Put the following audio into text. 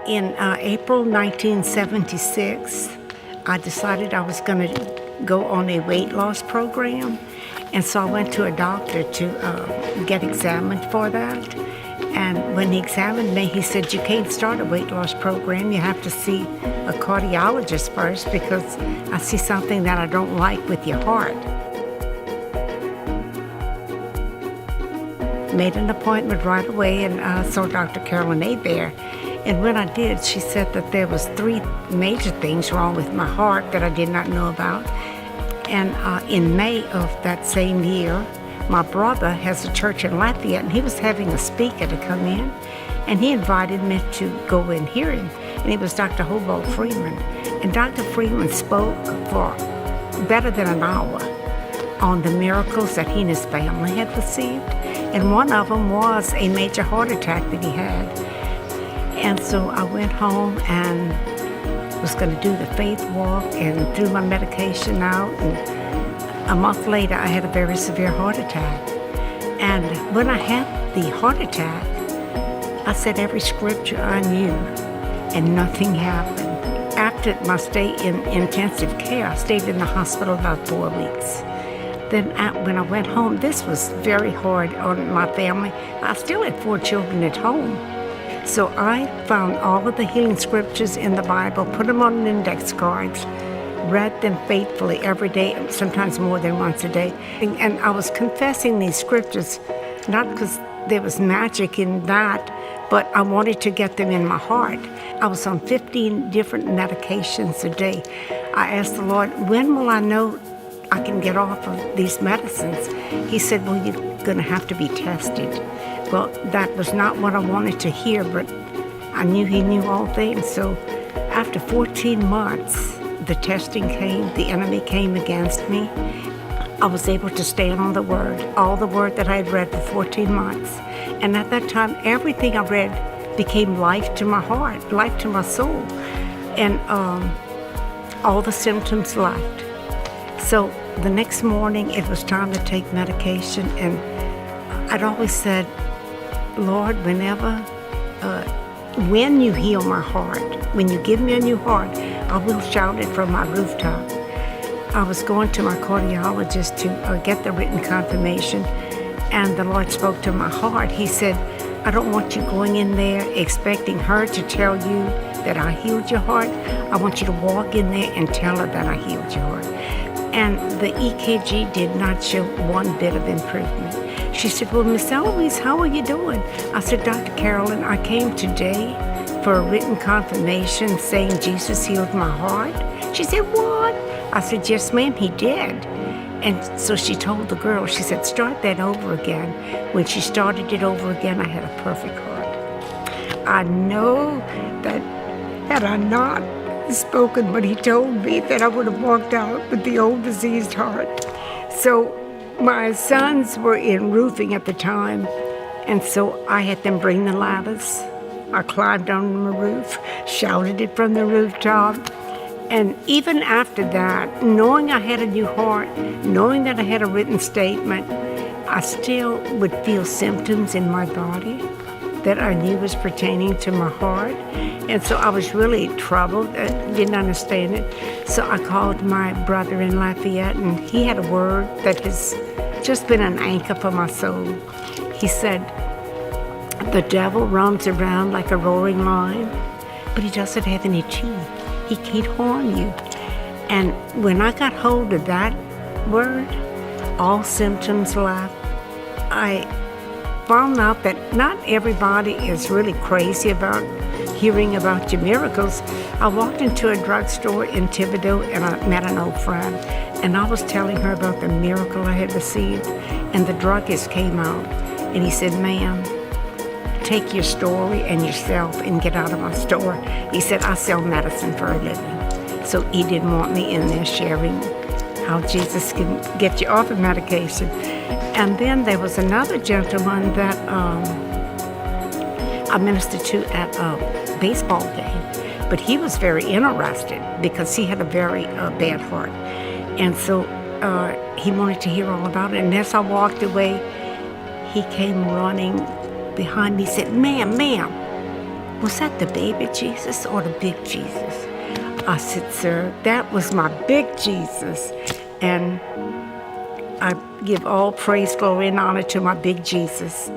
In April 1976, I decided I was going to go on a weight loss program. And so I went to a doctor to get examined for that. And when he examined me, he said, you can't start a weight loss program. You have to see a cardiologist first because I see something that I don't like with your heart. Made an appointment right away and saw Dr. Carolyn there. And when I did, she said that there was 3 major things wrong with my heart that I did not know about. And in May of that same year, my brother has a church in Lafayette, and he was having a speaker to come in, and he invited me to go and hear him. And it was Dr. Hobo Freeman. And Dr. Freeman spoke for better than an hour on the miracles that he and his family had received. And one of them was a major heart attack that he had. And so I went home and was going to do the faith walk and threw my medication out. And a month later, I had a very severe heart attack. And when I had the heart attack, I said every scripture I knew, and nothing happened. After my stay in intensive care, I stayed in the hospital about 4 weeks. Then when I went home, this was very hard on my family. I still had 4 children at home. So I found all of the healing scriptures in the Bible, put them on index cards, read them faithfully every day, sometimes more than once a day. And I was confessing these scriptures, not because there was magic in that, but I wanted to get them in my heart. I was on 15 different medications a day. I asked the Lord, when will I know I can get off of these medicines? He said, well, you're going to have to be tested. Well, that was not what I wanted to hear, but I knew he knew all things. So after 14 months, the testing came, the enemy came against me. I was able to stand on the Word, all the Word that I had read for 14 months. And at that time, everything I read became life to my heart, life to my soul. And all the symptoms left. So the next morning, it was time to take medication. And I'd always said, Lord, when you heal my heart, when you give me a new heart, I will shout it from my rooftop. I was going to my cardiologist to get the written confirmation, and the Lord spoke to my heart. He said, I don't want you going in there expecting her to tell you that I healed your heart. I want you to walk in there and tell her that I healed your heart. And the EKG did not show one bit of improvement. She said, well, Miss Eloise, how are you doing? I said, Dr. Carolyn, I came today for a written confirmation saying Jesus healed my heart. She said, what? I said, yes, ma'am, he did. And so she told the girl, she said, start that over again. When she started it over again, I had a perfect heart. I know that had I not spoken what he told me, that I would have walked out with the old diseased heart. So my sons were in roofing at the time, and so I had them bring the ladders. I climbed on the roof, shouted it from the rooftop. And even after that, knowing I had a new heart, knowing that I had a written statement, I still would feel symptoms in my body that I knew was pertaining to my heart. And so I was really troubled, didn't understand it. So I called my brother in Lafayette, and he had a word that has just been an anchor for my soul. He said, the devil roams around like a roaring lion, but he doesn't have any teeth. He can't harm you. And when I got hold of that word, all symptoms left. I found out that not everybody is really crazy about hearing about your miracles. I walked into a drugstore in Thibodaux and I met an old friend, and I was telling her about the miracle I had received, and the druggist came out and he said, ma'am, take your story and yourself and get out of my store. He said, I sell medicine for a living. So he didn't want me in there sharing how Jesus can get you off of medication. And then there was another gentleman that I ministered to at a baseball game, but he was very interested because he had a very bad heart. And so he wanted to hear all about it. And as I walked away, he came running behind me, said, ma'am, was that the baby Jesus or the big Jesus? I said, sir, that was my big Jesus. And I give all praise, glory, and honor to my big Jesus.